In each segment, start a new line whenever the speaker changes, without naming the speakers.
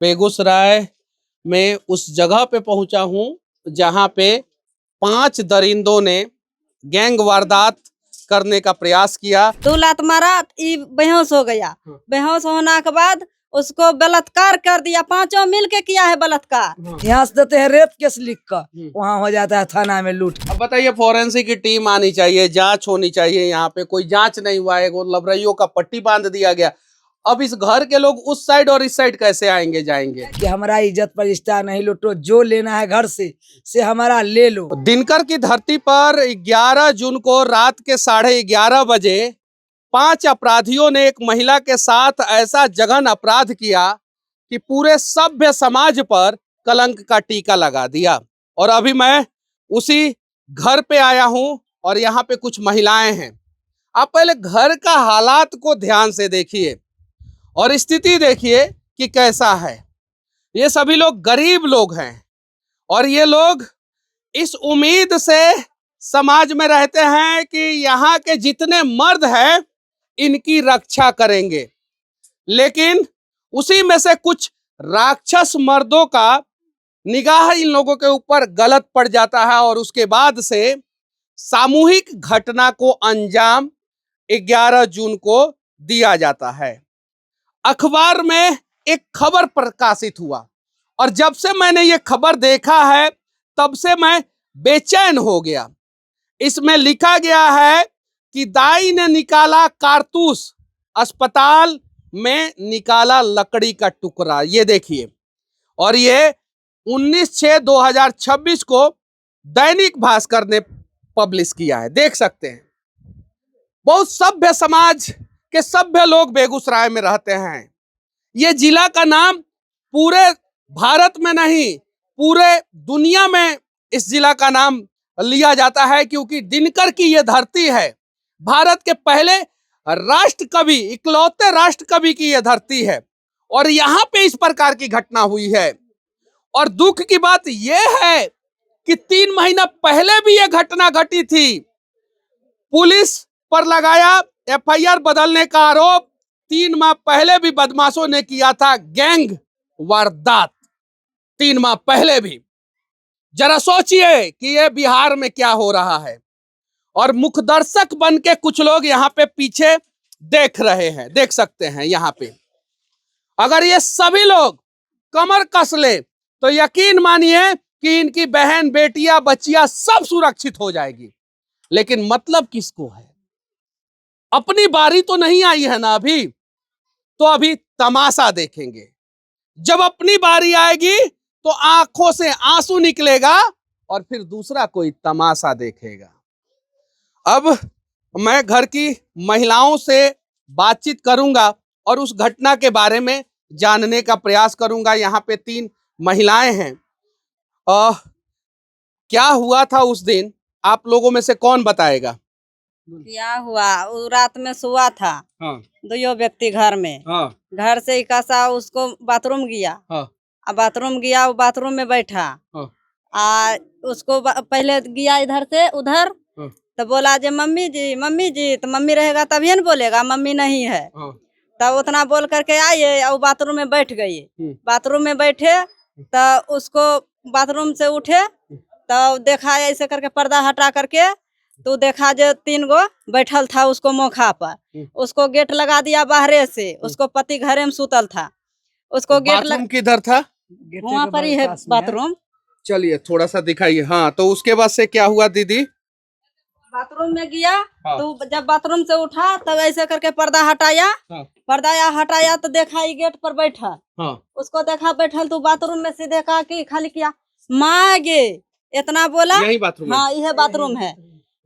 बेगूसराय में उस जगह पे पहुंचा हूं जहां पे 5 दरिंदों ने गैंग वारदात करने का प्रयास किया।
2 लात मारा, ये बेहोश हो गया। बेहोश होने के बाद उसको बलात्कार कर दिया। 5 मिल के किया है बलात्कार।
यहाँ से देते हैं रेप केस लिख कर, वहाँ हो जाता है थाना में लूट।
अब बताइए, फोरेंसिक की टीम आनी चाहिए, जांच होनी चाहिए। यहाँ पे कोई जांच नहीं हुआ है, लबरइयों का पट्टी बांध दिया गया। अब इस घर के लोग उस साइड और इस साइड कैसे आएंगे जाएंगे?
कि हमारा इज्जत प्रतिष्ठा नहीं लूटो, जो लेना है घर से हमारा ले लो।
दिनकर की धरती पर 11 जून को रात के 11:30 बजे 5 अपराधियों ने एक महिला के साथ ऐसा जघन अपराध किया कि पूरे सभ्य समाज पर कलंक का टीका लगा दिया। और अभी मैं उसी घर पे आया हूं और यहाँ पे कुछ महिलाएं हैं। आप पहले घर का हालात को ध्यान से देखिए और स्थिति देखिए कि कैसा है। ये सभी लोग गरीब लोग हैं और ये लोग इस उम्मीद से समाज में रहते हैं कि यहाँ के जितने मर्द हैं इनकी रक्षा करेंगे, लेकिन उसी में से कुछ राक्षस मर्दों का निगाह इन लोगों के ऊपर गलत पड़ जाता है और उसके बाद से सामूहिक घटना को अंजाम 11 जून को दिया जाता है। अखबार में एक खबर प्रकाशित हुआ और जब से मैंने ये खबर देखा है तब से मैं बेचैन हो गया। इसमें लिखा गया है कि दाई ने निकाला कारतूस, अस्पताल में निकाला लकड़ी का टुकड़ा। ये देखिए, और ये 19/6/2026 को दैनिक भास्कर ने पब्लिश किया है। देख सकते हैं, बहुत सभ्य समाज के सभ्य लोग बेगूसराय में रहते हैं। ये जिला का नाम पूरे भारत में नहीं, पूरे दुनिया में इस जिला का नाम लिया जाता है, क्योंकि दिनकर की ये धरती है। भारत के पहले राष्ट्र कवि, इकलौते राष्ट्र कवि की यह धरती है और यहाँ पे इस प्रकार की घटना हुई है। और दुख की बात यह है कि 3 महीना पहले भी यह घटना घटी थी। पुलिस पर लगाया FIR बदलने का आरोप। 3 माह पहले भी बदमाशों ने किया था गैंग वारदात, 3 माह पहले भी। जरा सोचिए कि ये बिहार में क्या हो रहा है। और मुखदर्शक बन के कुछ लोग यहाँ पे पीछे देख रहे हैं, देख सकते हैं यहाँ पे। अगर ये सभी लोग कमर कस ले तो यकीन मानिए कि इनकी बहन, बेटियां, बच्चियां सब सुरक्षित हो जाएगी। लेकिन मतलब किसको है? अपनी बारी तो नहीं आई है ना अभी, तो अभी तमाशा देखेंगे। जब अपनी बारी आएगी तो आंखों से आंसू निकलेगा और फिर दूसरा कोई तमाशा देखेगा। अब मैं घर की महिलाओं से बातचीत करूंगा और उस घटना के बारे में जानने का प्रयास करूंगा। यहाँ पे 3 महिलाएं हैं। क्या हुआ था उस दिन, आप लोगों में से कौन बताएगा?
क्या हुआ, वो रात में सोया था।
हाँ।
2 व्यक्ति घर में।
हाँ।
घर से ही कैसा उसको बाथरूम गया।
हाँ।
बाथरूम गया, वो बाथरूम में बैठा।
हाँ।
उसको पहले गया इधर से उधर।
हाँ।
तो बोला जे मम्मी जी, तो मम्मी रहेगा तभी न बोलेगा, मम्मी नहीं है।
हाँ।
तब उतना बोल करके आए और बाथरूम में बैठ गई। बाथरूम में बैठे तो उसको बाथरूम से उठे तो देखा ऐसे करके पर्दा हटा करके, तो देखा जो 3 गो बैठल था उसको मौका पर। उसको गेट लगा दिया बाहरे से। उसको पति घरे में सुतल था। उसको गेट
किधर था?
वहाँ पर ही है बाथरूम।
चलिए थोड़ा सा दिखाइए। हाँ, तो उसके बाद से क्या हुआ दीदी?
बाथरूम में गया।
हाँ।
तो जब बाथरूम से उठा तब ऐसे करके पर्दा हटाया। हाँ। पर्दा हटाया तो देखा ये गेट पर बैठा। हाँ। उसको देखा बैठल तो बाथरूम में सीधे कहा कि खाली किया, माँ गे, इतना बोला।
यही बाथरूम?
हाँ, यह बाथरूम है।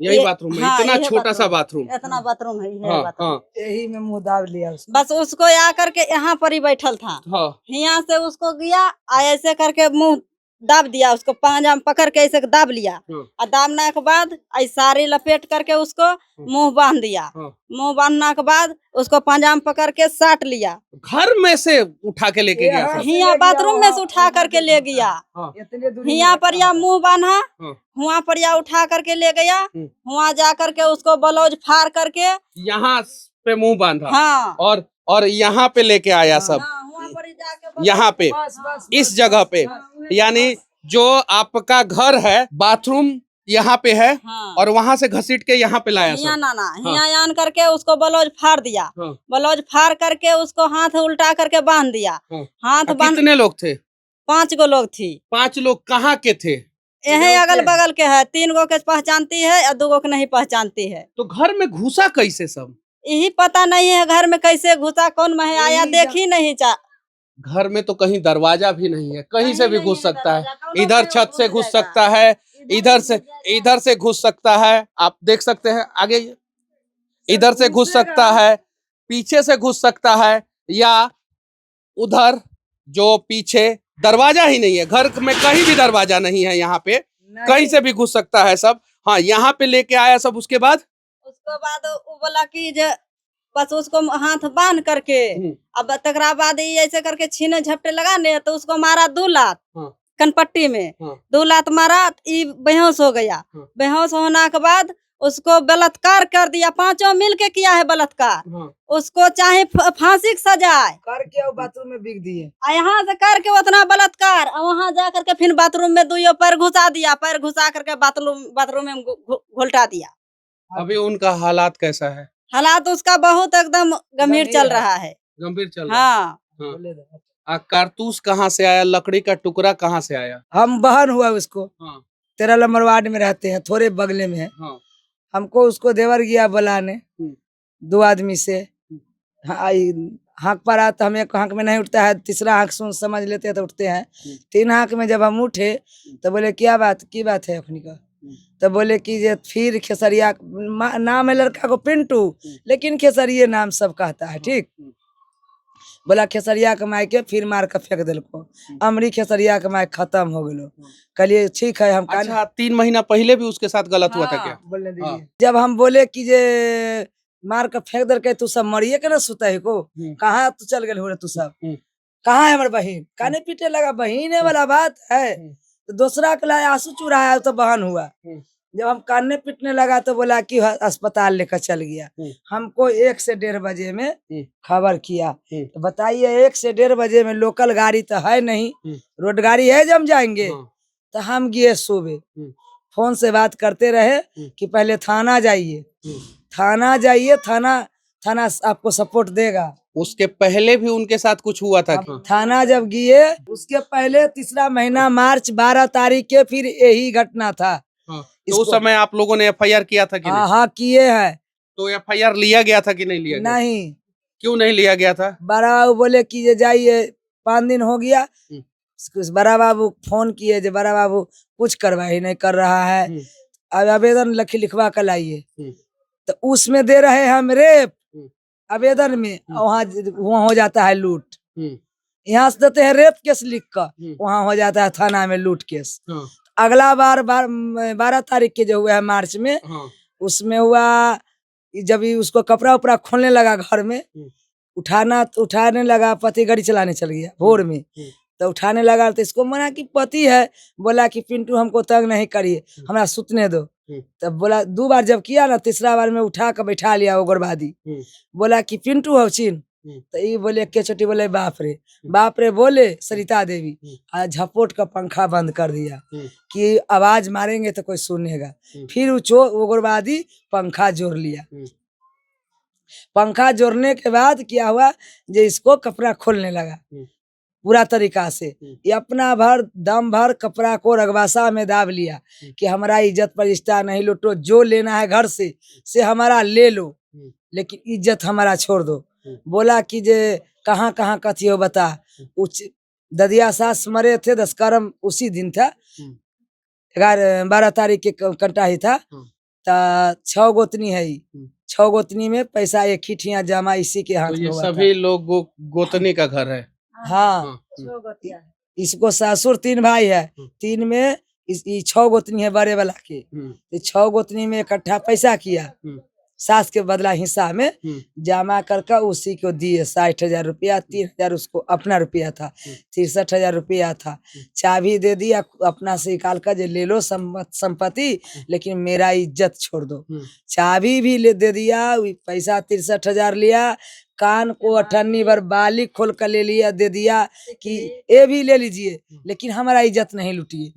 यही बाथरूम है।
हाँ,
इतना छोटा सा बाथरूम?
इतना बाथरूम है।
हाँ, हाँ।
यही में मुंह दाब लिया उसको। बस
उसको आ करके यहाँ पर ही बैठल था। हाँ। यहाँ से उसको गया, ऐसे करके मुंह दाब दिया, उसको पांजा में पकड़ के ऐसे दाब लिया। और दाबने के बाद ऐसे साड़ी लपेट करके उसको मुंह बांध दिया। मुंह बांधने के बाद उसको पांजा में पकड़ के साट लिया।
घर में से उठा के लेके गया?
यहाँ बाथरूम में से उठा करके ले गया। यहाँ पर या मुंह बांधा, वहाँ पर या उठा करके ले गया। वहाँ जा करके उसको ब्लाउज फाड़ करके यहाँ
पे मुंह बांधा।
हाँ।
और यहाँ पे लेके आया सब।
वहाँ पर
यहाँ पे इस जगह पे, यानी जो आपका घर है बाथरूम यहाँ पे है
हाँ।
और वहां से घसीट के यहाँ पे लाया
हिया
सब।
नाना हिया आन करके उसको ब्लाउज फाड़ दिया,
हाँ।
ब्लाउज फाड़ करके उसको हाथ उल्टा करके बांध दिया।
हाँ।
हाथ
और
बांध
कितने लोग थे?
5 गो लोग थी।
5 लोग कहाँ के थे?
यही अगल बगल के है, 3 गो के पहचानती है और 2 गो के नहीं पहचानती है।
तो घर में घुसा कैसे सब?
यही पता नहीं है घर में कैसे घुसा, कौन में आया देखी नहीं चा।
घर में तो कहीं दरवाजा भी नहीं है, कहीं से भी घुस सकता है।
दरवाजा,
इधर छत से घुस सकता है, इधर से घुस सकता है, आप देख सकते हैं आगे, इधर से घुस सकता है, पीछे से घुस सकता है, या उधर जो पीछे दरवाजा ही नहीं है, घर में कहीं भी दरवाजा नहीं है, यहाँ पे कहीं से भी घुस सकता है सब। हाँ, यहाँ पे लेके आया सब। उसके बाद
वो बोला कि बस उसको हाथ बांध करके अब तकरा बाद ये ऐसे करके छीने झपटे लगाने, तो उसको मारा 2 लात कनपट्टी में। 2 लात मारा, ये बेहोश हो गया। बेहोश होने के बाद उसको बलात्कार कर दिया, 5 मिल के किया है बलात्कार। उसको चाहे फांसी की सजाए
करके बाथरूम में बिक दिए,
यहाँ से करके उतना बलात्कार, वहाँ जा करके फिर बाथरूम में 2 पैर घुसा दिया, पैर घुसा करके बाथरूम में घुलटा दिया।
अभी उनका हालात कैसा है?
हालात उसका बहुत एकदम गंभीर चल रहा है।
गंभीर चल रहा है।
हाँ।
कारतूस कहाँ से आया? लकड़ी का टुकड़ा कहाँ से आया?
हम बहन हुआ उसको।
हाँ।
13 नंबर वार्ड में रहते हैं, थोड़े बगले में है।
हाँ।
हमको उसको देवर गया बुलाने 2 आदमी से। हाँक पर आता, तो हम एक हाँक में नहीं उठता है, तीसरा हाँक सुन समझ लेते हैं तो उठते हैं। 3 हाँक में जब हम उठे तो बोले क्या बात है अपनी का? तो बोले कि ये फिर खेसरिया नाम है लड़का को पिंटू, लेकिन खेसरिया नाम सब कहता है। ठीक, बोला खेसरिया के मायके फिर मार के फेंक दिल को, अमरी खेसरिया के मायके खत्म हो गलो। कहलिए ठीक है हम।
अच्छा, 3 महीना पहले भी उसके साथ गलत हुआ था क्या?
बोलने दीजिए। जब हम बोले कि ये मार के फेंक दल के तू सब मरिए के ना सुता है को, कहाँ तू चल गए हो रे? तू सब कहाँ है? हमारे बहन काने पीटे लगा, बहन वाला बात है तो दूसरा के लाए आंसू चुराया तो बहन हुआ। जब हम कानने पीटने लगा तो बोला कि अस्पताल लेकर चल गया। हमको 1 से 1.5 बजे में खबर किया। तो बताइए 1 से 1.5 बजे में लोकल गाड़ी तो है नहीं, रोड गाड़ी है जब हम जाएंगे। तो हम गए सुबह, फोन से बात करते रहे कि पहले थाना जाइए, थाना आपको सपोर्ट देगा।
उसके पहले भी उनके साथ कुछ हुआ था?
थाना जब गए उसके पहले 3रा महीना मार्च 12 तारीख के फिर यही घटना था।
तो उस समय आप लोगों ने FIR किया था कि नहीं?
हाँ किए हैं।
तो FIR लिया गया था कि नहीं लिया गया?
नहीं।
क्यों नहीं लिया गया था?
बड़ा बाबू बोले कि ये जाइए, 5 दिन हो गया। बड़ा बाबू फोन किए, जो बड़ा बाबू कुछ कार्रवाई नहीं कर रहा है, अब आवेदन लिखवा कर लाइए। तो उसमें दे रहे हम रेप आवेदन में, वहाँ हो जाता है लूट। यहाँ से देते हैं रेप केस लिख कर, वहाँ हो जाता है थाना में लूट केस। अगला बार 12 तारीख के जो हुआ है मार्च में, उसमें हुआ जब उसको कपड़ा उपड़ा खोलने लगा घर में, उठाने लगा, पति गाड़ी चलाने चल गया भोर में। तो उठाने लगा तो इसको मना कि पति है, बोला कि पिंटू हमको तंग नहीं करिए, हमारा सुतने दो। तब बोला 2 बार जब किया ना, 3रा बार में उठा कर बैठा लिया उग्रवादी। बोला कि पिंटू हो चिन, तो ये बोले के छोटी, बोले बाप रे बोले सरिता देवी, झपोट का पंखा बंद कर दिया कि आवाज मारेंगे तो कोई सुनेगा। फिर उग्रवादी पंखा जोड़ लिया। पंखा जोड़ने के बाद क्या हुआ, जो इसको कपड़ा खोलने लगा पूरा तरीका से। ये अपना दम भर कपड़ा को रगवासा में दाब लिया कि हमारा इज्जत प्रतिष्ठा नहीं लूटो, जो लेना है घर से हमारा ले लो, लेकिन इज्जत हमारा छोड़ दो। बोला कि जे कहाँ कथी हो बता। ददिया सास मरे थे, 10 कर्म उसी दिन था, 12 तारीख के कंटा ही था। 6 गोतनी है, 6 गोतनी में पैसा एक ही ठिया जमा इसी के हाथ में हुआ था।
सभी लोग गोतनी का घर है।
हाँ, इसको ससुर 3 भाई है, 3 में 6 गोतनी है बड़े वाला के। 6 गोतनी में इकट्ठा पैसा किया, सास के बदला हिस्सा में जमा करके उसी को दिए 60,000 रुपया, 3,000 उसको अपना रुपया था, 63,000 रुपया था। चाबी दे दिया अपना से निकाल कर, जे ले लो संपत्ति, लेकिन मेरा इज्जत छोड़ दो। चाबी भी दे दिया, पैसा 63,000 लिया, कान को अठन्नी भर बाली खोल कर ले लिया, दे दिया कि ये भी ले लीजिए, लेकिन हमारा इज्जत नहीं लूटिए।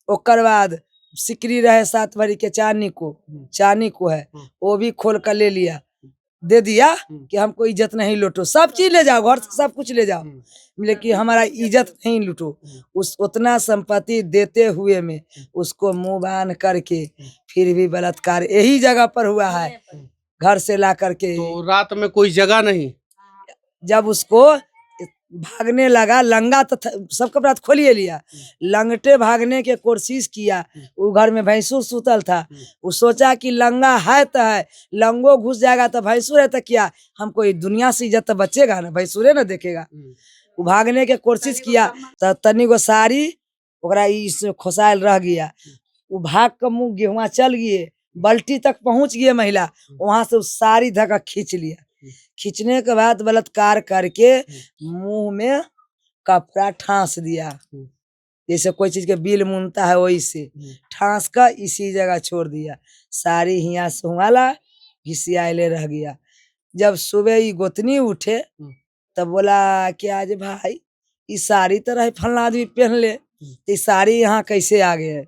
ओकर बाद सिकरी रहे 7 भरी के चांदी को है, वो भी खोल कर ले लिया, दे दिया कि हमको इज्जत नहीं लूटो, सब चीज ले जाओ, घर से सब कुछ ले जाओ, लेकिन हमारा इज्जत नहीं लूटो। उस उतना संपत्ति देते हुए में उसको मुंह बांध करके फिर भी बलात्कार यही जगह पर हुआ है, घर से ला करके।
तो रात में कोई जगह नहीं,
जब उसको भागने लगा, लंगा तो सब कपड़ा खोलिए लिया, लंगटे भागने के कोशिश किया। वो घर में भैंसुर सुतल था, वो सोचा कि लंगा है तो है, लंगो घुस जाएगा तो भैंसुर है तो क्या, हमको दुनिया से इज्जत तो बचेगा ना, भैंसुरे ना देखेगा। वो भागने के कोशिश किया तो तनी गो साड़ी ओकरा इस खोसायल रह गया। वो भाग कर मुँह गेहुआ चल गए, बल्टी तक पहुंच गए महिला, वहां से उस साड़ी धक्का खींच लिया। खींचने के बाद बलात्कार करके मुंह में कपड़ा ठांस दिया, जैसे कोई चीज के बिल मुनता है वैसे ठांस कर इसी जगह छोड़ दिया। साड़ी हिया से हुआला घिसियाले रह गया। जब सुबह ही गोतनी उठे तब बोला कि आज भाई ये साड़ी तो रहे फलना आदमी पहन ले, ये साड़ी यहाँ कैसे आ गए,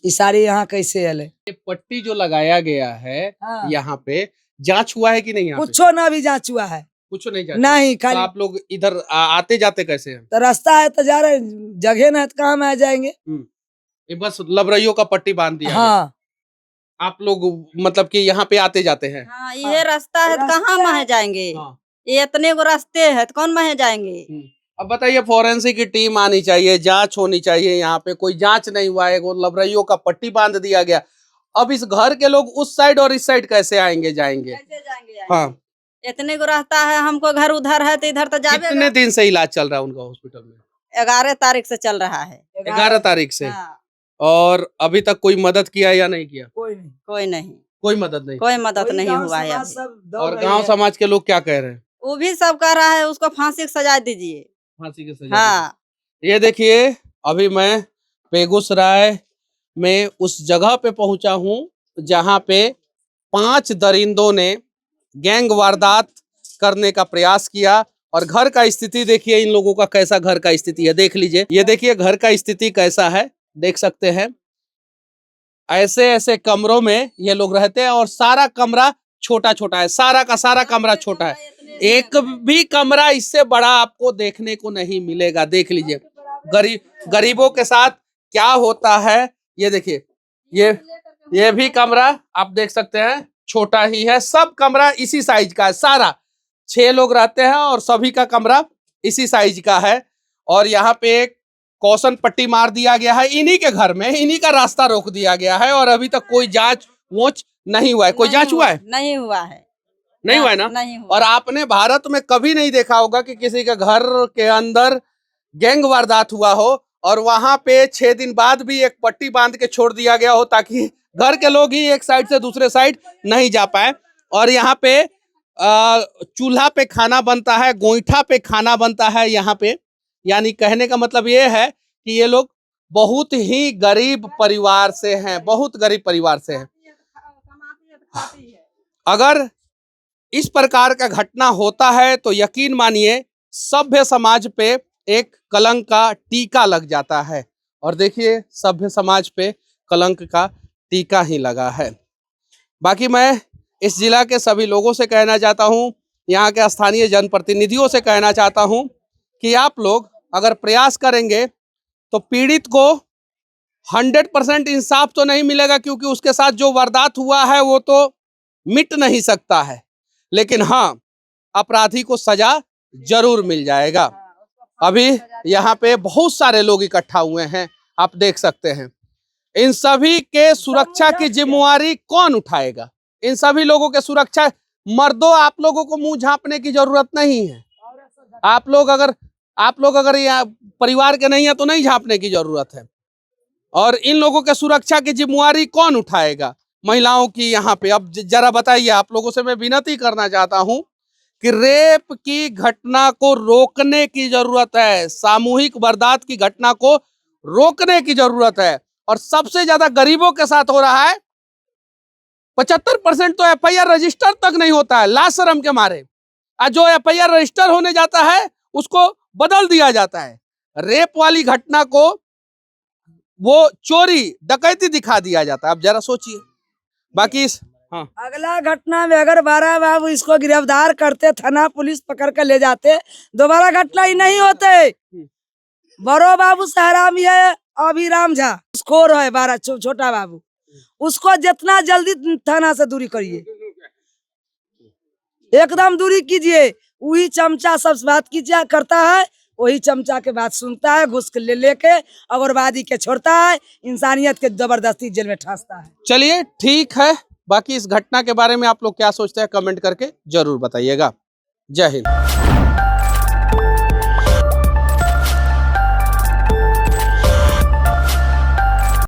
ये साड़ी यहाँ कैसे आले।
ये पट्टी जो लगाया गया है यहाँ पे, जांच हुआ है कि नहीं?
कुछ ना भी जांच हुआ है,
कुछ नहीं जांच
नहीं,
तो
खाली
आप लोग इधर आते जाते कैसे हैं?
तो रास्ता है तो जा रहे, जगह ना है तो कहाँ में आ जाएंगे।
ये बस लबरइयों का पट्टी बांध दिया।
हाँ,
आप लोग मतलब कि यहाँ पे आते जाते हैं?
हाँ, ये रास्ता है तो कहाँ मह जाएंगे। ये इतने गो रास्ते है तो कौन मह जाएंगे।
अब बताइए, फोरेंसिक की टीम आनी चाहिए, जांच होनी चाहिए, यहाँ पे कोई जांच नहीं हुआ है, वो लबरइयों का पट्टी बांध दिया गया। अब इस घर के लोग उस साइड और इस साइड कैसे आएंगे जाएंगे? हाँ,
इतने को रास्ता है, हमको घर उधर है तो इधर तो जावे।
कितने दिन से इलाज चल रहा है उनका हॉस्पिटल में?
11 तारीख से चल रहा है।
11 तारीख से।
हाँ।
और अभी तक कोई मदद किया या नहीं किया?
कोई नहीं,
कोई नहीं,
कोई मदद नहीं,
कोई मदद नहीं हुआ है अभी।
और गांव समाज के लोग क्या कह रहे हैं?
वो भी सब कह रहा है उसको फांसी की सजा दीजिए।
फांसी की सजा?
हाँ,
ये देखिए, अभी मैं बेगूसराय में उस जगह पे पहुंचा हूं जहां पे 5 दरिंदों ने गैंग वारदात करने का प्रयास किया। और घर का स्थिति देखिए, इन लोगों का कैसा घर का स्थिति है, देख लीजिए। ये देखिए घर का स्थिति कैसा है, देख सकते हैं। ऐसे ऐसे कमरों में ये लोग रहते हैं और सारा कमरा छोटा छोटा है, सारा का सारा कमरा छोटा है। एक भी कमरा इससे बड़ा आपको देखने को नहीं मिलेगा। देख लीजिए गरीबों के साथ क्या होता है। ये देखिए, ये भी कमरा आप देख सकते हैं, छोटा ही है। सब कमरा इसी साइज का है, सारा 6 लोग रहते हैं और सभी का कमरा इसी साइज का है। और यहाँ पे एक कौशन पट्टी मार दिया गया है, इन्हीं के घर में इन्हीं का रास्ता रोक दिया गया है। और अभी तक कोई जांच वोच नहीं हुआ है। कोई जांच हुआ है?
नहीं हुआ है,
नहीं हुआ है ना?
नहीं हुआ।
और आपने भारत में कभी नहीं देखा होगा कि किसी के घर के अंदर गैंग वारदात हुआ हो और वहां पे 6 दिन बाद भी एक पट्टी बांध के छोड़ दिया गया हो ताकि घर के लोग ही एक साइड से दूसरे साइड नहीं जा पाए। और यहाँ पे चूल्हा पे खाना बनता है, गोईठा पे खाना बनता है यहाँ पे। यानी कहने का मतलब ये है कि ये लोग बहुत ही गरीब परिवार से हैं, बहुत गरीब परिवार से हैं। अगर इस प्रकार का घटना होता है तो यकीन मानिए सभ्य समाज पे एक कलंक का टीका लग जाता है। और देखिए, सभ्य समाज पे कलंक का टीका ही लगा है। बाकी मैं इस जिला के सभी लोगों से कहना चाहता हूं, यहाँ के स्थानीय जनप्रतिनिधियों से कहना चाहता हूं कि आप लोग अगर प्रयास करेंगे तो पीड़ित को 100% इंसाफ तो नहीं मिलेगा, क्योंकि उसके साथ जो वारदात हुआ है वो तो मिट नहीं सकता है, लेकिन हाँ, अपराधी को सजा जरूर मिल जाएगा। अभी यहाँ पे बहुत सारे लोग इकट्ठा हुए हैं, आप देख सकते हैं। इन सभी के सुरक्षा की जिम्मेवारी कौन उठाएगा? इन सभी लोगों के सुरक्षा, मर्दों आप लोगों को मुंह झांपने की जरूरत नहीं है। आप लोग अगर यहाँ परिवार के नहीं है तो नहीं झांपने की जरूरत है। और इन लोगों के सुरक्षा की जिम्मेवारी कौन उठाएगा? महिलाओं की यहाँ पे। अब जरा बताइए, आप लोगों से मैं विनती करना चाहता हूं कि रेप की घटना को रोकने की जरूरत है, सामूहिक वारदात की घटना को रोकने की जरूरत है। और सबसे ज्यादा गरीबों के साथ हो रहा है। 75% तो एफआईआर रजिस्टर तक नहीं होता है, लाशरम के मारे। आज जो एफआईआर रजिस्टर होने जाता है उसको बदल दिया जाता है। रेप वाली घटना को वो चोरी डकैती दिखा दिया जाता है। अब जरा सोचिए। बाकी हाँ,
अगला घटना में अगर बारा बाबू इसको गिरफ्तार करते, थाना पुलिस पकड़ कर ले जाते, दोबारा घटना ही नहीं होते। बड़ो बाबू सहरामी है, अभिराम झा स्कोर है 12, छोटा बाबू, उसको जितना जल्दी थाना से दूरी करिए, एकदम दूरी कीजिए। वही चमचा सब बात कीजिए करता है, वही चमचा के बात सुनता है, घुस के लेके अगरवादी के छोड़ता है, इंसानियत के जबरदस्ती जेल में ठासता है।
चलिए ठीक है। बाकी इस घटना के बारे में आप लोग क्या सोचते हैं कमेंट करके जरूर बताइएगा। जय हिंद।